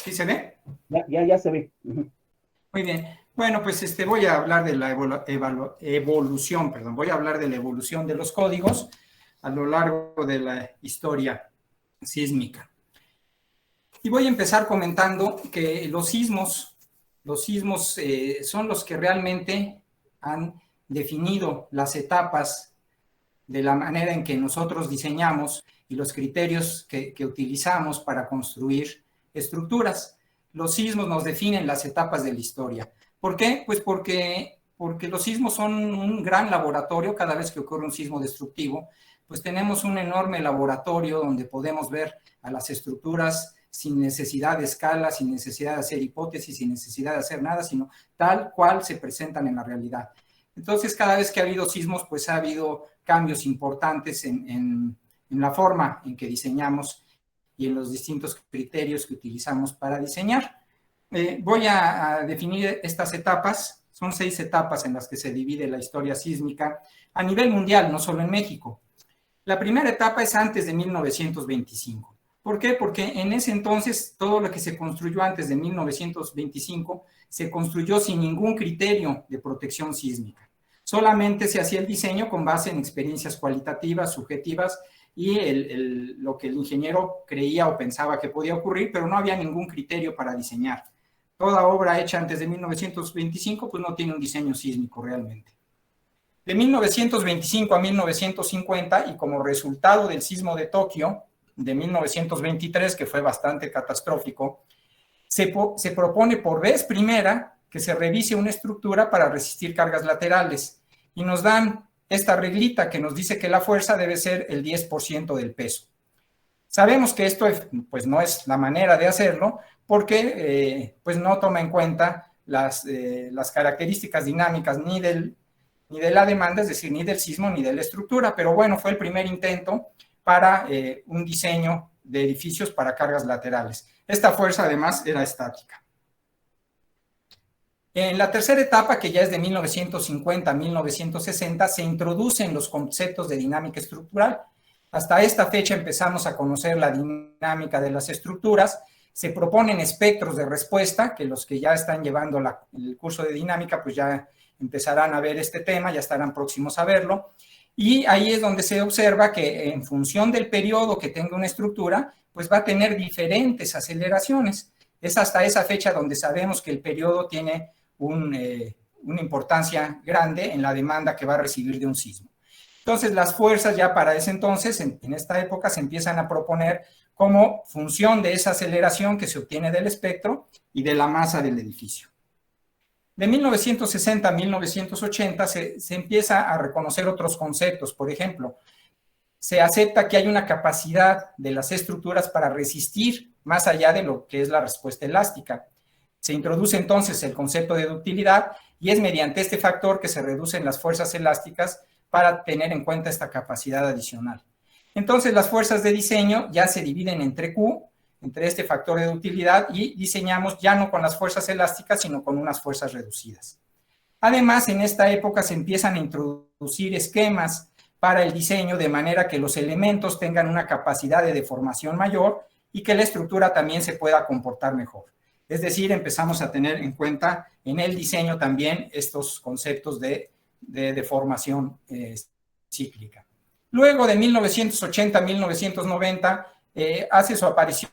¿Sí se ve? Ya se ve. Uh-huh. Muy bien. Bueno, pues voy a hablar de la evolución, voy a hablar de la evolución de los códigos a lo largo de la historia sísmica. Y voy a empezar comentando que los sismos son los que realmente han definido las etapas de la manera en que nosotros diseñamos y los criterios que utilizamos para construir estructuras. Los sismos nos definen las etapas de la historia. ¿Por qué? Pues porque los sismos son un gran laboratorio. Cada vez que ocurre un sismo destructivo, pues tenemos un enorme laboratorio donde podemos ver a las estructuras sin necesidad de escala, sin necesidad de hacer hipótesis, sin necesidad de hacer nada, sino tal cual se presentan en la realidad. Entonces, cada vez que ha habido sismos, pues ha habido cambios importantes en la forma en que diseñamos y en los distintos criterios que utilizamos para diseñar. Voy a definir estas etapas. Son 6 etapas en las que se divide la historia sísmica a nivel mundial, no solo en México. La primera etapa es antes de 1925. ¿Por qué? Porque en ese entonces todo lo que se construyó antes de 1925 se construyó sin ningún criterio de protección sísmica. Solamente se hacía el diseño con base en experiencias cualitativas, subjetivas y lo que el ingeniero creía o pensaba que podía ocurrir, pero no había ningún criterio para diseñar. Toda obra hecha antes de 1925 pues no tiene un diseño sísmico realmente. De 1925 a 1950 y como resultado del sismo de Tokio de 1923, que fue bastante catastrófico, se propone por vez primera que se revise una estructura para resistir cargas laterales y nos dan esta reglita que nos dice que la fuerza debe ser el 10% del peso. Sabemos que esto pues no es la manera de hacerlo porque pues no toma en cuenta las características dinámicas ni de la demanda, es decir, ni del sismo ni de la estructura, pero bueno, fue el primer intento para un diseño de edificios para cargas laterales. Esta fuerza además era estática. En la tercera etapa, que ya es de 1950 a 1960, se introducen los conceptos de dinámica estructural. Hasta esta fecha empezamos a conocer la dinámica de las estructuras. Se proponen espectros de respuesta, que los que ya están llevando el curso de dinámica, pues ya empezarán a ver este tema, ya estarán próximos a verlo. Y ahí es donde se observa que en función del periodo que tenga una estructura, pues va a tener diferentes aceleraciones. Es hasta esa fecha donde sabemos que el periodo tiene una importancia grande en la demanda que va a recibir de un sismo. Entonces, las fuerzas ya para ese entonces, en esta época, se empiezan a proponer como función de esa aceleración que se obtiene del espectro y de la masa del edificio. De 1960 a 1980 se empieza a reconocer otros conceptos. Por ejemplo, se acepta que hay una capacidad de las estructuras para resistir más allá de lo que es la respuesta elástica. Se introduce entonces el concepto de ductilidad y es mediante este factor que se reducen las fuerzas elásticas para tener en cuenta esta capacidad adicional. Entonces, las fuerzas de diseño ya se dividen entre Q, entre este factor de ductilidad, y diseñamos ya no con las fuerzas elásticas, sino con unas fuerzas reducidas. Además, en esta época se empiezan a introducir esquemas para el diseño de manera que los elementos tengan una capacidad de deformación mayor y que la estructura también se pueda comportar mejor. Es decir, empezamos a tener en cuenta en el diseño también estos conceptos de deformación cíclica. Luego de 1980 a 1990 hace su aparición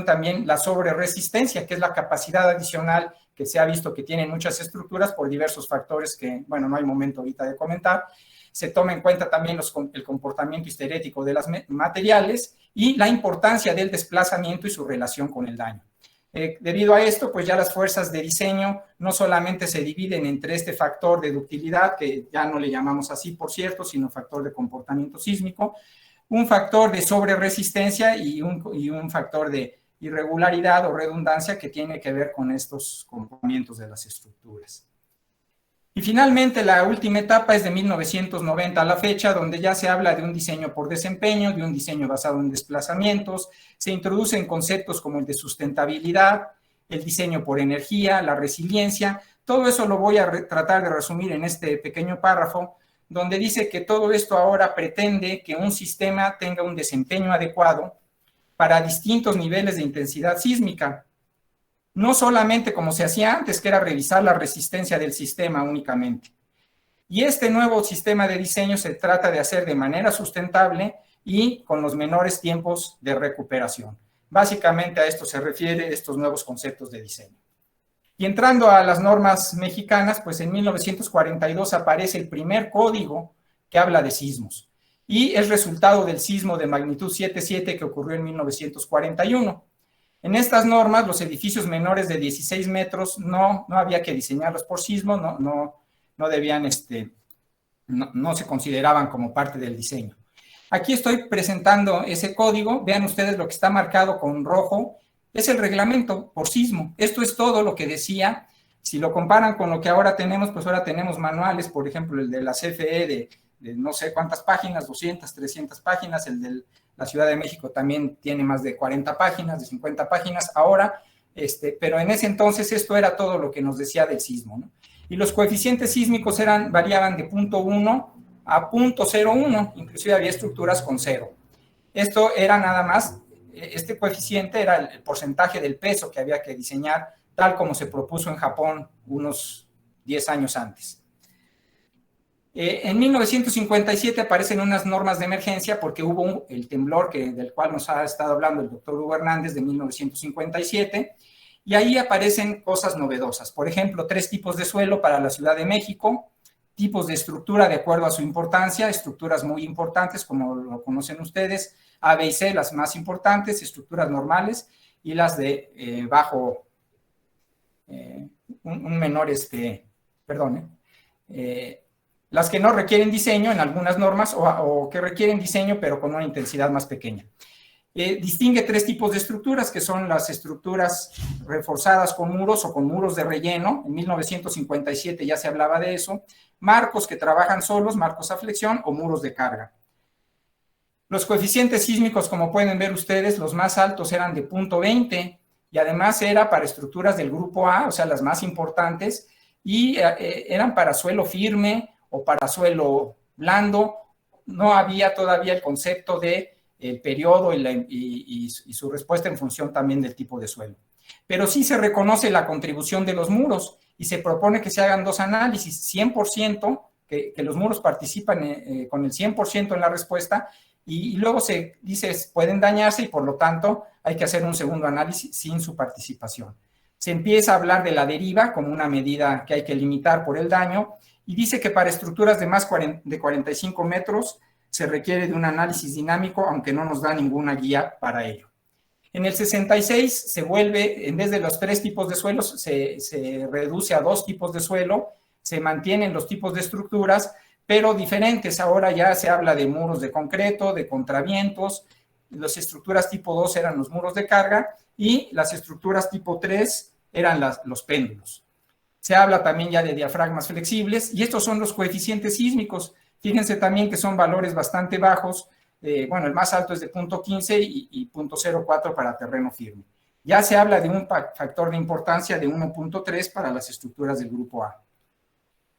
también la sobreresistencia, que es la capacidad adicional que se ha visto que tienen muchas estructuras por diversos factores que, bueno, no hay momento ahorita de comentar. Se toma en cuenta también el comportamiento histerético de los materiales y la importancia del desplazamiento y su relación con el daño. Debido a esto, pues ya las fuerzas de diseño no solamente se dividen entre este factor de ductilidad, que ya no le llamamos así, por cierto, sino factor de comportamiento sísmico, un factor de sobreresistencia y un factor de irregularidad o redundancia que tiene que ver con estos comportamientos de las estructuras. Y finalmente, la última etapa es de 1990 a la fecha, donde ya se habla de un diseño por desempeño, de un diseño basado en desplazamientos, se introducen conceptos como el de sustentabilidad, el diseño por energía, la resiliencia. Todo eso lo voy a tratar de resumir en este pequeño párrafo, donde dice que todo esto ahora pretende que un sistema tenga un desempeño adecuado para distintos niveles de intensidad sísmica. no solamente como se hacía antes, que era revisar la resistencia del sistema únicamente. Y este nuevo sistema de diseño se trata de hacer de manera sustentable y con los menores tiempos de recuperación. Básicamente a esto se refiere estos nuevos conceptos de diseño. Y entrando a las normas mexicanas, pues en 1942 aparece el primer código que habla de sismos. Y es resultado del sismo de magnitud 7.7 que ocurrió en 1941. En estas normas, los edificios menores de 16 metros no había que diseñarlos por sismo, no debían, no se consideraban como parte del diseño. Aquí estoy presentando ese código. Vean ustedes lo que está marcado con rojo. Es el reglamento por sismo. Esto es todo lo que decía. Si lo comparan con lo que ahora tenemos, pues ahora tenemos manuales, por ejemplo, el de la CFE de no sé cuántas páginas, 200, 300 páginas. El de la Ciudad de México también tiene más de 40 páginas, de 50 páginas ahora. Pero en ese entonces esto era todo lo que nos decía del sismo, ¿no? Y los coeficientes sísmicos variaban de 0.1 a 0.01, inclusive había estructuras con 0. Esto era nada más, este coeficiente era el porcentaje del peso que había que diseñar, tal como se propuso en Japón unos 10 años antes. En 1957 aparecen unas normas de emergencia porque hubo el temblor del cual nos ha estado hablando el doctor Hugo Hernández de 1957, y ahí aparecen cosas novedosas. Por ejemplo, 3 tipos de suelo para la Ciudad de México, tipos de estructura de acuerdo a su importancia, estructuras muy importantes como lo conocen ustedes, A, B y C, las más importantes, estructuras normales, y las de bajo, un menor, las que no requieren diseño en algunas normas o que requieren diseño pero con una intensidad más pequeña. Distingue 3 tipos de estructuras, que son las estructuras reforzadas con muros o con muros de relleno. En 1957 ya se hablaba de eso. Marcos que trabajan solos, marcos a flexión o muros de carga. Los coeficientes sísmicos, como pueden ver ustedes, los más altos eran de 0.20 y además era para estructuras del grupo A, o sea, las más importantes, y eran para suelo firme o para suelo blando. No había todavía el concepto de el periodo y su respuesta en función también del tipo de suelo. Pero sí se reconoce la contribución de los muros y se propone que se hagan 2 análisis, 100%, que los muros participan con el 100% en la respuesta, y luego se dice pueden dañarse y por lo tanto hay que hacer un segundo análisis sin su participación. Se empieza a hablar de la deriva como una medida que hay que limitar por el daño y dice que para estructuras de más de 45 metros se requiere de un análisis dinámico, aunque no nos da ninguna guía para ello. En el 66 se vuelve, en vez de los 3 tipos de suelos, se reduce a 2 tipos de suelo, se mantienen los tipos de estructuras, pero diferentes. Ahora ya se habla de muros de concreto, de contravientos. Las estructuras tipo 2 eran los muros de carga y las estructuras tipo 3 eran los péndulos. Se habla también ya de diafragmas flexibles y estos son los coeficientes sísmicos. Fíjense también que son valores bastante bajos. Bueno, el más alto es de 0.15 y 0.04 para terreno firme. Ya se habla de un factor de importancia de 1.3 para las estructuras del grupo A.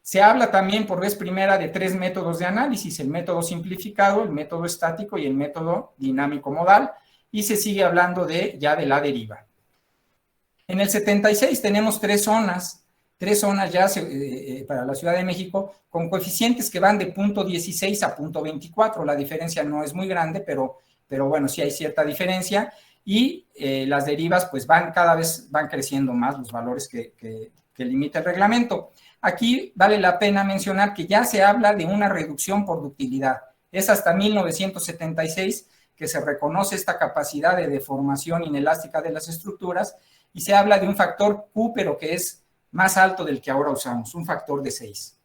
Se habla también por vez primera de 3 métodos de análisis, el método simplificado, el método estático y el método dinámico modal, y se sigue hablando ya de la deriva. En el 76 tenemos 3 zonas ya para la Ciudad de México, con coeficientes que van de 0.16 a 0.24. La diferencia no es muy grande, pero bueno, sí hay cierta diferencia, y las derivas pues cada vez van creciendo más los valores que limita el reglamento. Aquí vale la pena mencionar que ya se habla de una reducción por ductilidad. Es hasta 1976 que se reconoce esta capacidad de deformación inelástica de las estructuras y se habla de un factor Q, pero que es más alto del que ahora usamos, un factor de 6.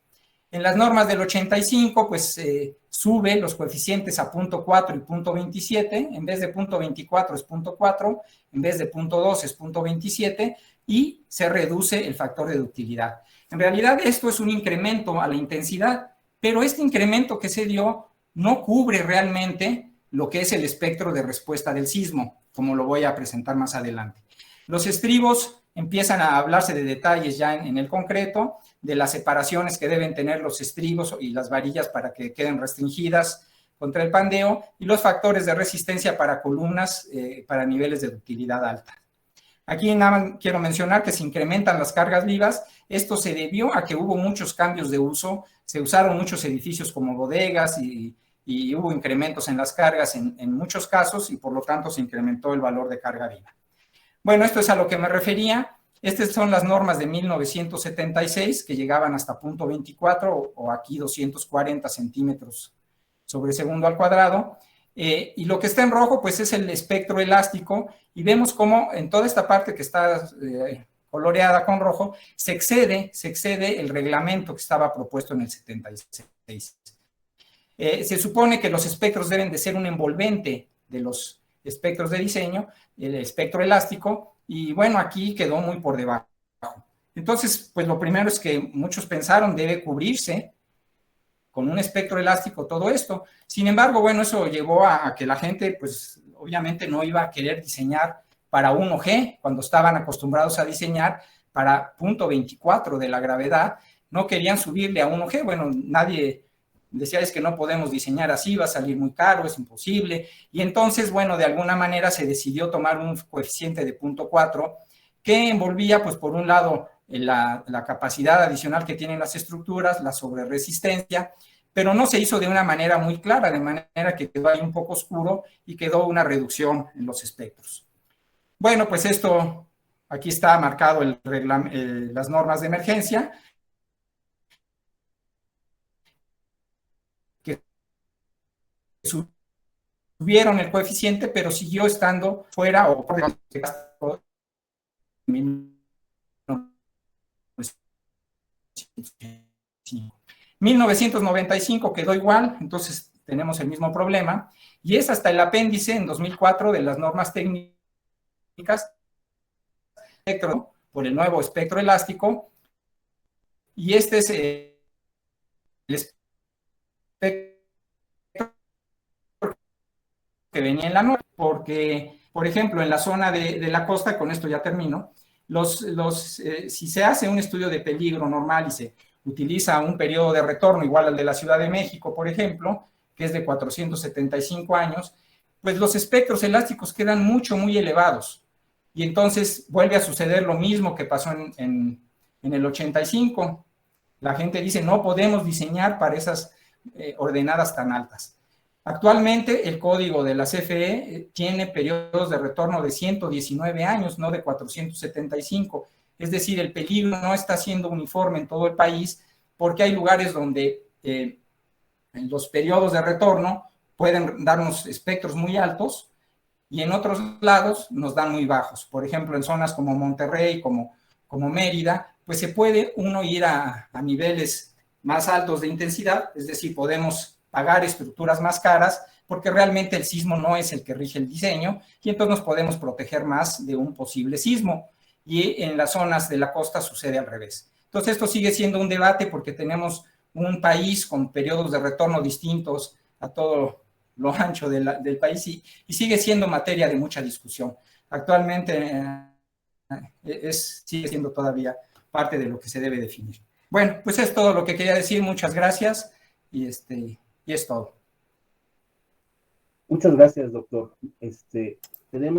En las normas del 85, pues sube los coeficientes a 0.4 y 0.27, en vez de 0.24 es 0.4, en vez de 0.2 es 0.27, y se reduce el factor de ductilidad. En realidad esto es un incremento a la intensidad, pero este incremento que se dio no cubre realmente lo que es el espectro de respuesta del sismo, como lo voy a presentar más adelante. Los estribos empiezan a hablarse de detalles ya en el concreto, de las separaciones que deben tener los estribos y las varillas para que queden restringidas contra el pandeo, y los factores de resistencia para columnas para niveles de ductilidad alta. Aquí nada más quiero mencionar que se incrementan las cargas vivas. Esto se debió a que hubo muchos cambios de uso, se usaron muchos edificios como bodegas y hubo incrementos en las cargas en muchos casos y por lo tanto se incrementó el valor de carga viva. Bueno, esto es a lo que me refería. Estas son las normas de 1976 que llegaban hasta 0.24 o aquí 240 centímetros sobre segundo al cuadrado. Y lo que está en rojo, pues es el espectro elástico, y vemos cómo en toda esta parte que está coloreada con rojo, se excede el reglamento que estaba propuesto en el 76. Se supone que los espectros deben de ser un envolvente de los espectros de diseño, el espectro elástico, y bueno, aquí quedó muy por debajo. Entonces, pues lo primero es que muchos pensaron debe cubrirse con un espectro elástico todo esto. Sin embargo, bueno, eso llevó a que la gente, pues obviamente no iba a querer diseñar para 1G, cuando estaban acostumbrados a diseñar para 0.24 de la gravedad, no querían subirle a 1G. Bueno, nadie decía, es que no podemos diseñar así, va a salir muy caro, es imposible. Y entonces, bueno, de alguna manera se decidió tomar un coeficiente de 0.4 que envolvía, pues por un lado, la capacidad adicional que tienen las estructuras, la sobreresistencia, pero no se hizo de una manera muy clara, de manera que quedó ahí un poco oscuro y quedó una reducción en los espectros. Bueno, pues esto, aquí está marcado las normas de emergencia, que subieron el coeficiente, pero siguió estando fuera o por debajo de 1995 quedó igual, entonces tenemos el mismo problema, y es hasta el apéndice en 2004 de las normas técnicas por el nuevo espectro elástico, y este es el espectro que venía en la norma, porque, por ejemplo, en la zona de la costa, con esto ya termino, si se hace un estudio de peligro normal y se utiliza un periodo de retorno igual al de la Ciudad de México, por ejemplo, que es de 475 años, pues los espectros elásticos quedan muy elevados. Y entonces vuelve a suceder lo mismo que pasó en el 85. La gente dice, no podemos diseñar para esas ordenadas tan altas. Actualmente el código de la CFE tiene periodos de retorno de 119 años, no de 475. Es decir, el peligro no está siendo uniforme en todo el país porque hay lugares donde los periodos de retorno pueden darnos espectros muy altos y en otros lados nos dan muy bajos. Por ejemplo, en zonas como Monterrey, como Mérida, pues se puede uno ir a niveles más altos de intensidad, es decir, podemos pagar estructuras más caras porque realmente el sismo no es el que rige el diseño y entonces nos podemos proteger más de un posible sismo. Y en las zonas de la costa sucede al revés. Entonces esto sigue siendo un debate porque tenemos un país con periodos de retorno distintos a todo lo ancho del país y sigue siendo materia de mucha discusión. Actualmente sigue siendo todavía parte de lo que se debe definir. Bueno, pues es todo lo que quería decir. Muchas gracias y es todo. Muchas gracias, doctor. Tenemos